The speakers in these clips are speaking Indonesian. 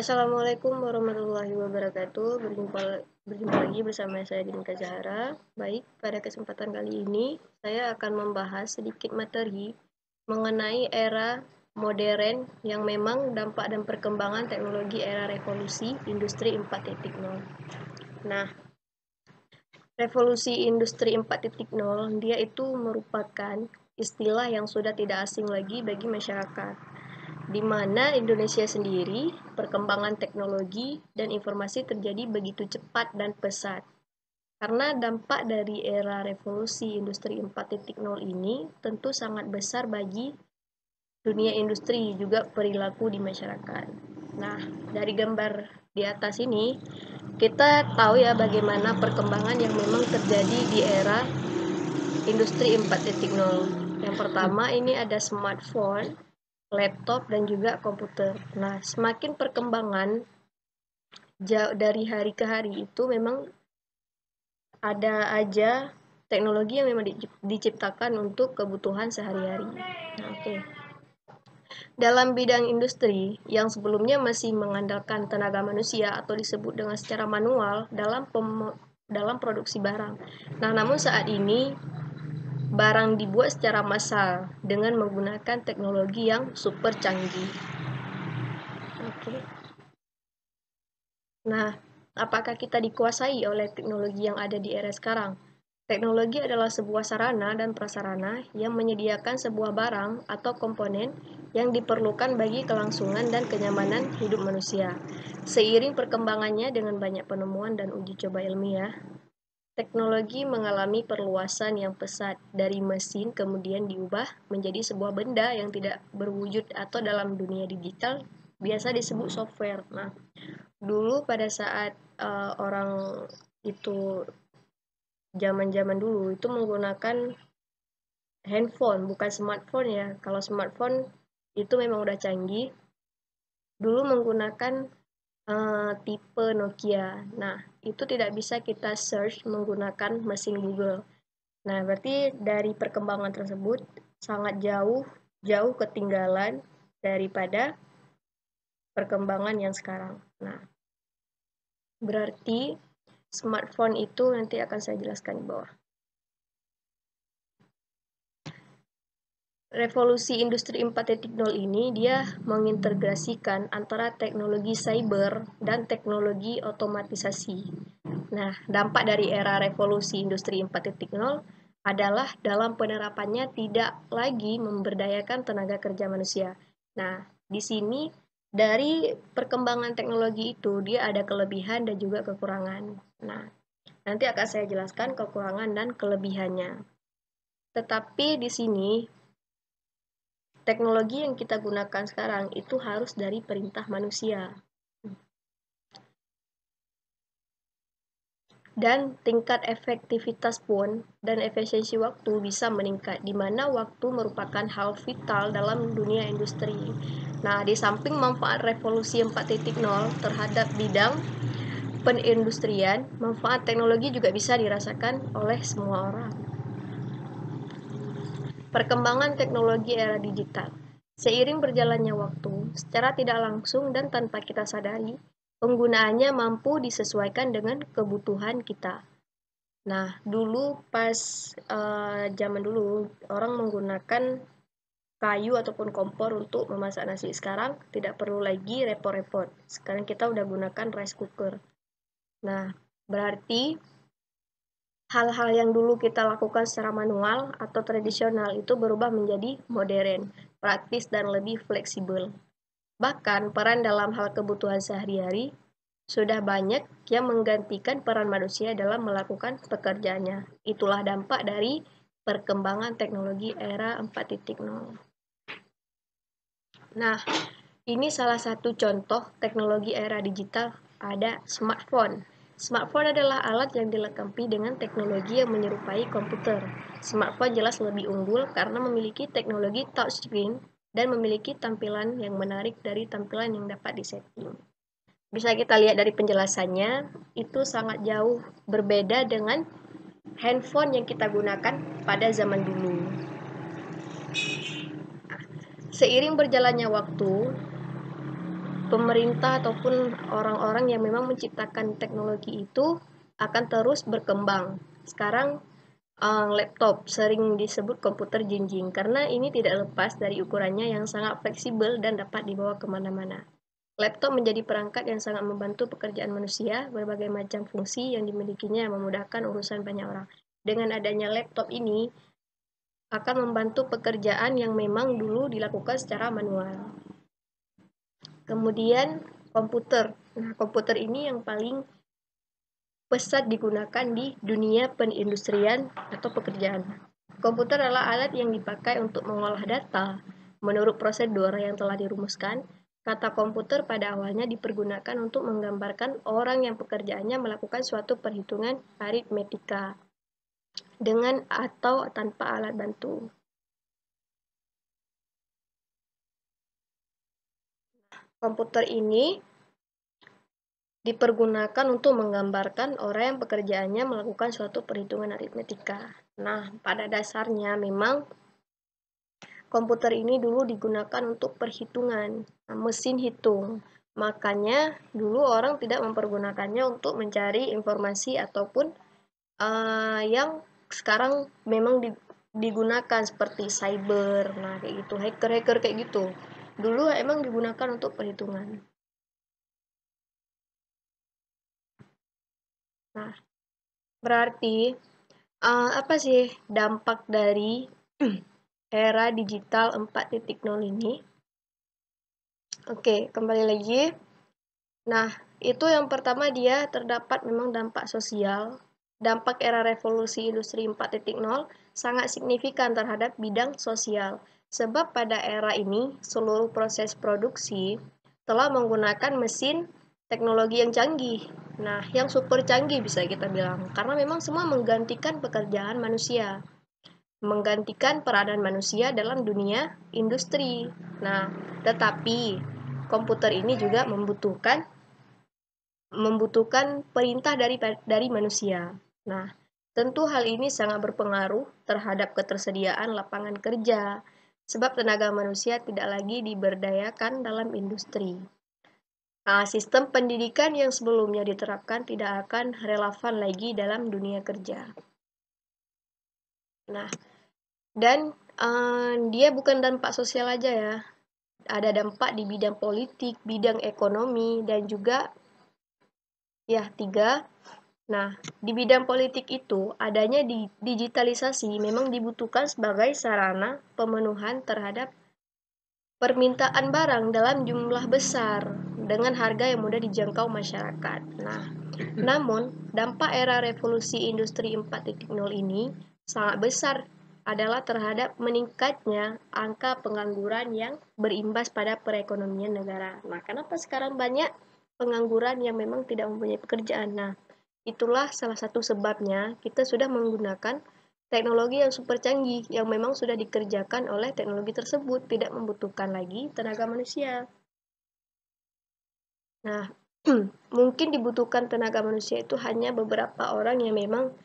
Assalamualaikum warahmatullahi wabarakatuh. Berjumpa lagi bersama saya Dinka Zahra. Baik, pada kesempatan kali ini saya akan membahas sedikit materi mengenai era modern yang memang dampak dan perkembangan teknologi era revolusi industri 4.0. Nah, revolusi industri 4.0 dia itu merupakan istilah yang sudah tidak asing lagi bagi masyarakat, di mana Indonesia sendiri, perkembangan teknologi dan informasi terjadi begitu cepat dan pesat. Karena dampak dari era revolusi industri 4.0 ini tentu sangat besar bagi dunia industri, juga perilaku di masyarakat. Nah, dari gambar di atas ini, kita tahu ya bagaimana perkembangan yang memang terjadi di era industri 4.0. Yang pertama ini ada smartphone, laptop, dan juga komputer. Nah, semakin perkembangan dari hari ke hari itu memang ada aja teknologi yang memang diciptakan untuk kebutuhan sehari-hari. Nah, oke. Dalam bidang industri yang sebelumnya masih mengandalkan tenaga manusia atau disebut dengan secara manual dalam produksi barang. Nah, namun saat ini barang dibuat secara massal dengan menggunakan teknologi yang super canggih. Oke. Nah, apakah kita dikuasai oleh teknologi yang ada di era sekarang? Teknologi adalah sebuah sarana dan prasarana yang menyediakan sebuah barang atau komponen yang diperlukan bagi kelangsungan dan kenyamanan hidup manusia. Seiring perkembangannya dengan banyak penemuan dan uji coba ilmiah, teknologi mengalami perluasan yang pesat dari mesin kemudian diubah menjadi sebuah benda yang tidak berwujud atau dalam dunia digital biasa disebut software. Nah, dulu pada saat orang itu zaman-zaman dulu itu menggunakan handphone, bukan smartphone ya. Kalau smartphone itu memang udah canggih. Dulu menggunakan tipe Nokia. Nah, itu tidak bisa kita search menggunakan mesin Google. Nah, berarti dari perkembangan tersebut sangat jauh ketinggalan daripada perkembangan yang sekarang. Nah, berarti smartphone itu nanti akan saya jelaskan di bawah. Revolusi industri 4.0 ini dia mengintegrasikan antara teknologi cyber dan teknologi otomatisasi. Nah, dampak dari era revolusi industri 4.0 adalah dalam penerapannya tidak lagi memberdayakan tenaga kerja manusia. Nah, di sini dari perkembangan teknologi itu dia ada kelebihan dan juga kekurangan. Nah, nanti akan saya jelaskan kekurangan dan kelebihannya. Tetapi di sini teknologi yang kita gunakan sekarang itu harus dari perintah manusia. Dan tingkat efektivitas pun dan efisiensi waktu bisa meningkat, di mana waktu merupakan hal vital dalam dunia industri. Nah, di samping manfaat revolusi 4.0 terhadap bidang perindustrian, manfaat teknologi juga bisa dirasakan oleh semua orang. Perkembangan teknologi era digital. Seiring berjalannya waktu, secara tidak langsung dan tanpa kita sadari, penggunaannya mampu disesuaikan dengan kebutuhan kita. Nah, dulu pas zaman dulu orang menggunakan kayu ataupun kompor untuk memasak nasi. Sekarang tidak perlu lagi repot-repot. Sekarang kita udah gunakan rice cooker. Nah, berarti hal-hal yang dulu kita lakukan secara manual atau tradisional itu berubah menjadi modern, praktis, dan lebih fleksibel. Bahkan peran dalam hal kebutuhan sehari-hari sudah banyak yang menggantikan peran manusia dalam melakukan pekerjaannya. Itulah dampak dari perkembangan teknologi era 4.0. Nah, ini salah satu contoh teknologi era digital, ada smartphone. Smartphone adalah alat yang dilengkapi dengan teknologi yang menyerupai komputer. Smartphone jelas lebih unggul karena memiliki teknologi touchscreen dan memiliki tampilan yang menarik dari tampilan yang dapat disetting. Bisa kita lihat dari penjelasannya, itu sangat jauh berbeda dengan handphone yang kita gunakan pada zaman dulu. Seiring berjalannya waktu, pemerintah ataupun orang-orang yang memang menciptakan teknologi itu akan terus berkembang. Sekarang laptop sering disebut komputer jinjing karena ini tidak lepas dari ukurannya yang sangat fleksibel dan dapat dibawa kemana-mana. Laptop menjadi perangkat yang sangat membantu pekerjaan manusia, berbagai macam fungsi yang dimilikinya memudahkan urusan banyak orang. Dengan adanya laptop ini, akan membantu pekerjaan yang memang dulu dilakukan secara manual. Kemudian komputer. Nah, komputer ini yang paling pesat digunakan di dunia perindustrian atau pekerjaan. Komputer adalah alat yang dipakai untuk mengolah data menurut prosedur yang telah dirumuskan. Kata komputer pada awalnya dipergunakan untuk menggambarkan orang yang pekerjaannya melakukan suatu perhitungan aritmetika dengan atau tanpa alat bantu. Komputer ini dipergunakan untuk menggambarkan orang yang pekerjaannya melakukan suatu perhitungan aritmetika. Nah, pada dasarnya memang komputer ini dulu digunakan untuk perhitungan, mesin hitung. Makanya dulu orang tidak mempergunakannya untuk mencari informasi ataupun yang sekarang memang digunakan seperti cyber, nah kayak gitu, hacker kayak gitu. Dulu emang digunakan untuk perhitungan. Nah, berarti apa sih dampak dari era digital 4.0 ini? Oke, kembali lagi. Nah, itu yang pertama dia terdapat memang dampak sosial. Dampak era revolusi industri 4.0 sangat signifikan terhadap bidang sosial. Sebab pada era ini, seluruh proses produksi telah menggunakan mesin teknologi yang canggih. Nah, yang super canggih bisa kita bilang. Karena memang semua menggantikan pekerjaan manusia. Menggantikan peranan manusia dalam dunia industri. Nah, tetapi komputer ini juga membutuhkan perintah dari manusia. Nah, tentu hal ini sangat berpengaruh terhadap ketersediaan lapangan kerja, sebab tenaga manusia tidak lagi diberdayakan dalam industri. Nah, sistem pendidikan yang sebelumnya diterapkan tidak akan relevan lagi dalam dunia kerja. Nah, dan dia bukan dampak sosial aja ya, ada dampak di bidang politik, bidang ekonomi, dan juga ya 3. Nah, di bidang politik itu adanya digitalisasi memang dibutuhkan sebagai sarana pemenuhan terhadap permintaan barang dalam jumlah besar dengan harga yang mudah dijangkau masyarakat. Nah, namun dampak era revolusi industri 4.0 ini sangat besar adalah terhadap meningkatnya angka pengangguran yang berimbas pada perekonomian negara. Nah, kenapa sekarang banyak pengangguran yang memang tidak mempunyai pekerjaan? Nah, itulah salah satu sebabnya kita sudah menggunakan teknologi yang super canggih yang memang sudah dikerjakan oleh teknologi tersebut, tidak membutuhkan lagi tenaga manusia. Nah, mungkin dibutuhkan tenaga manusia itu hanya beberapa orang yang memang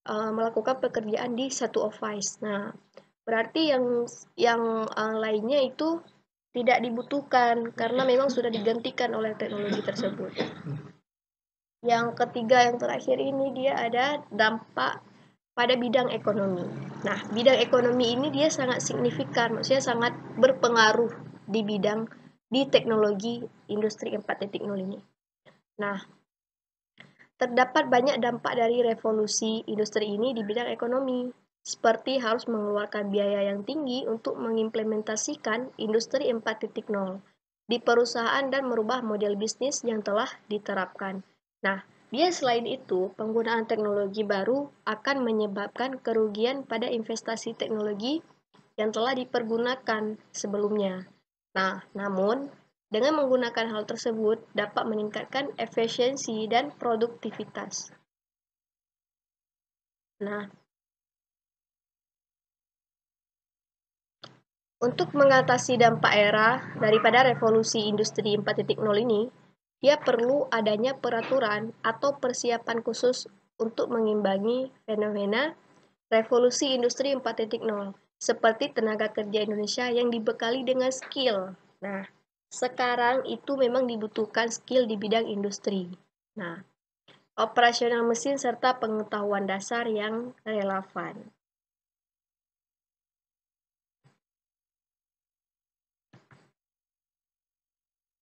melakukan pekerjaan di satu office. Nah, berarti yang lainnya itu tidak dibutuhkan karena memang sudah digantikan oleh teknologi tersebut. Yang ketiga, yang terakhir ini dia ada dampak pada bidang ekonomi. Nah, bidang ekonomi ini dia sangat signifikan, maksudnya sangat berpengaruh di teknologi industri 4.0 ini. Nah, terdapat banyak dampak dari revolusi industri ini di bidang ekonomi, seperti harus mengeluarkan biaya yang tinggi untuk mengimplementasikan industri 4.0 di perusahaan dan merubah model bisnis yang telah diterapkan. Nah, dia selain itu, penggunaan teknologi baru akan menyebabkan kerugian pada investasi teknologi yang telah dipergunakan sebelumnya. Nah, namun dengan menggunakan hal tersebut dapat meningkatkan efisiensi dan produktivitas. Nah, untuk mengatasi dampak era daripada revolusi industri 4.0 ini, dia perlu adanya peraturan atau persiapan khusus untuk mengimbangi fenomena revolusi industri 4.0, seperti tenaga kerja Indonesia yang dibekali dengan skill. Nah, sekarang itu memang dibutuhkan skill di bidang industri. Nah, operasional mesin serta pengetahuan dasar yang relevan.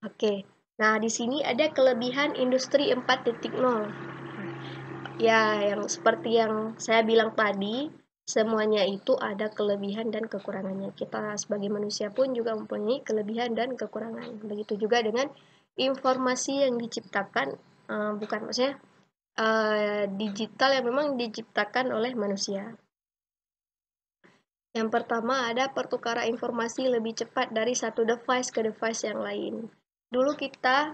Oke, nah di sini ada kelebihan industri 4.0. Ya, yang seperti yang saya bilang tadi, semuanya itu ada kelebihan dan kekurangannya. Kita sebagai manusia pun juga mempunyai kelebihan dan kekurangan. Begitu juga dengan informasi yang diciptakan, bukan maksudnya digital yang memang diciptakan oleh manusia. Yang pertama ada pertukaran informasi lebih cepat dari satu device ke device yang lain. Dulu kita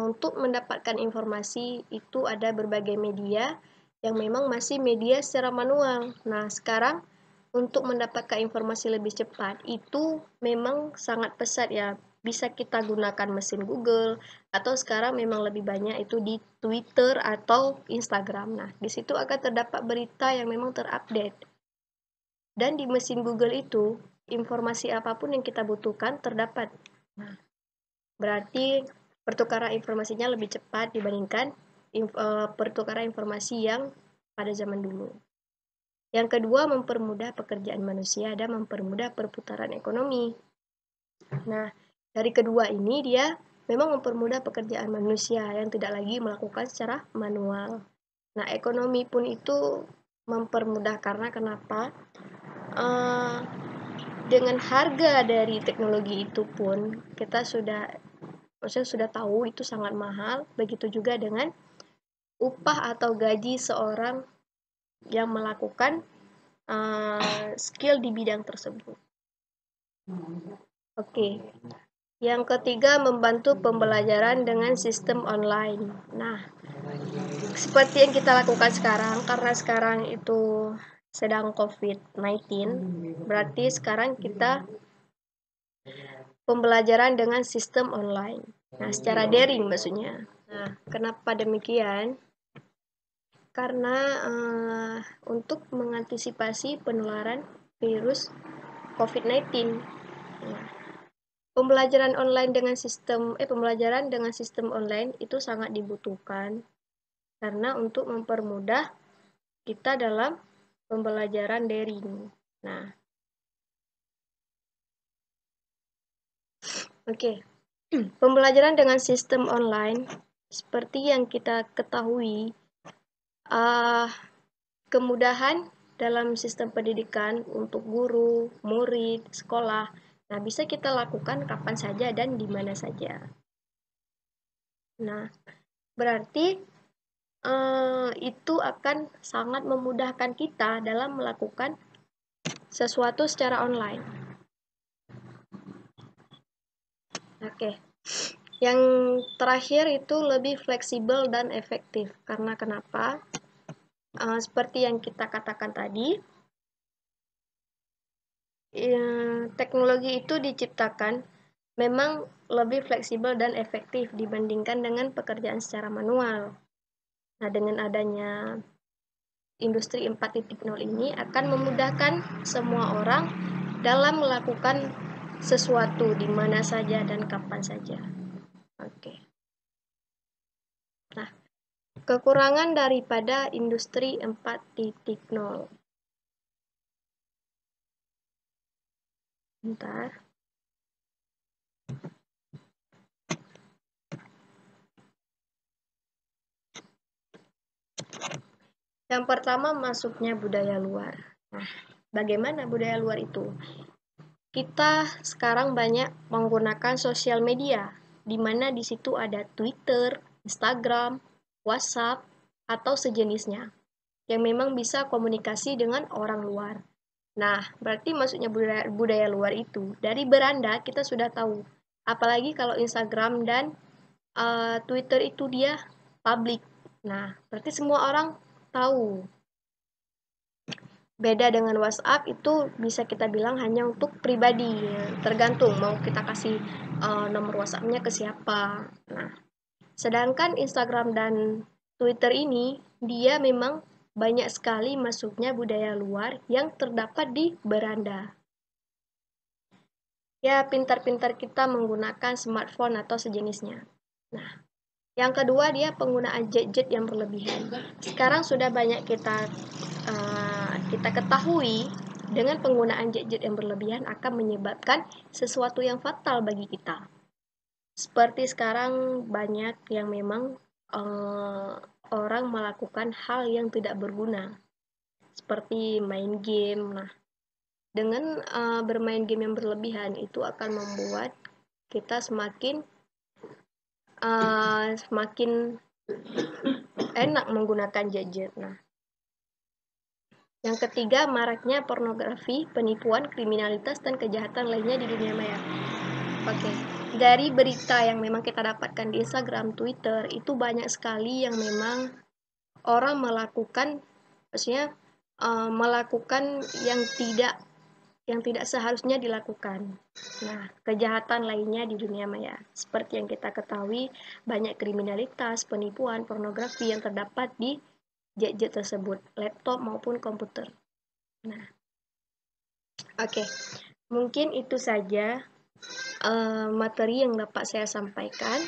untuk mendapatkan informasi itu ada berbagai media yang memang masih media secara manual. Nah, sekarang untuk mendapatkan informasi lebih cepat itu memang sangat pesat ya. Bisa kita gunakan mesin Google atau sekarang memang lebih banyak itu di Twitter atau Instagram. Nah, di situ akan terdapat berita yang memang terupdate. Dan di mesin Google itu, informasi apapun yang kita butuhkan terdapat. Nah, berarti pertukaran informasinya lebih cepat dibandingkan pertukaran informasi yang pada zaman dulu. Yang kedua, mempermudah pekerjaan manusia dan mempermudah perputaran ekonomi. Nah, dari kedua ini dia memang mempermudah pekerjaan manusia yang tidak lagi melakukan secara manual. Nah, ekonomi pun itu mempermudah karena kenapa? Dengan harga dari teknologi itu pun kita sudah tahu itu sangat mahal. Begitu juga dengan upah atau gaji seorang yang melakukan skill di bidang tersebut. Oke. Yang ketiga, membantu pembelajaran dengan sistem online. Nah, seperti yang kita lakukan sekarang, karena sekarang itu sedang COVID-19, berarti sekarang kita pembelajaran dengan sistem online. Nah, secara daring maksudnya. Nah, kenapa demikian? Karena untuk mengantisipasi penularan virus COVID-19. Nah, pembelajaran dengan sistem online itu sangat dibutuhkan karena untuk mempermudah kita dalam pembelajaran daring. Nah, oke. Pembelajaran dengan sistem online seperti yang kita ketahui, kemudahan dalam sistem pendidikan untuk guru, murid, sekolah. Nah, bisa kita lakukan kapan saja dan di mana saja. Nah, berarti itu akan sangat memudahkan kita dalam melakukan sesuatu secara online. Oke. Yang terakhir itu lebih fleksibel dan efektif. Karena kenapa? Seperti yang kita katakan tadi, teknologi itu diciptakan memang lebih fleksibel dan efektif dibandingkan dengan pekerjaan secara manual. Nah, dengan adanya industri 4.0 ini akan memudahkan semua orang dalam melakukan sesuatu di mana saja dan kapan saja. Oke. Nah, kekurangan daripada industri 4.0. Bentar. Yang pertama, masuknya budaya luar. Nah, bagaimana budaya luar itu? Kita sekarang banyak menggunakan sosial media, di mana di situ ada Twitter, Instagram, WhatsApp, atau sejenisnya, yang memang bisa komunikasi dengan orang luar. Nah, berarti maksudnya budaya luar itu, dari beranda kita sudah tahu. Apalagi kalau Instagram dan Twitter itu dia publik. Nah, berarti semua orang tahu. Beda dengan WhatsApp itu bisa kita bilang hanya untuk pribadi, ya. Tergantung mau kita kasih nomor WhatsApp-nya ke siapa. Nah, sedangkan Instagram dan Twitter ini dia memang banyak sekali masuknya budaya luar yang terdapat di beranda. ya pintar-pintar kita menggunakan smartphone atau sejenisnya. Nah, yang kedua dia penggunaan gadget yang berlebihan. Sekarang sudah banyak kita ketahui dengan penggunaan gadget yang berlebihan akan menyebabkan sesuatu yang fatal bagi kita. Seperti sekarang banyak yang memang orang melakukan hal yang tidak berguna, seperti main game. Nah, dengan bermain game yang berlebihan itu akan membuat kita semakin enak menggunakan gadget. Nah, yang ketiga, maraknya pornografi, penipuan, kriminalitas, dan kejahatan lainnya di dunia maya. Oke, dari berita yang memang kita dapatkan di Instagram, Twitter, itu banyak sekali yang memang orang melakukan, maksudnya melakukan yang tidak seharusnya dilakukan. Nah, kejahatan lainnya di dunia maya. Seperti yang kita ketahui, banyak kriminalitas, penipuan, pornografi yang terdapat di gadget tersebut, laptop maupun komputer. Nah, oke. Mungkin itu saja materi yang dapat saya sampaikan.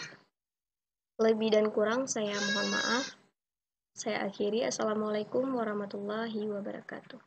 Lebih dan kurang saya mohon maaf. Saya akhiri. Assalamualaikum warahmatullahi wabarakatuh.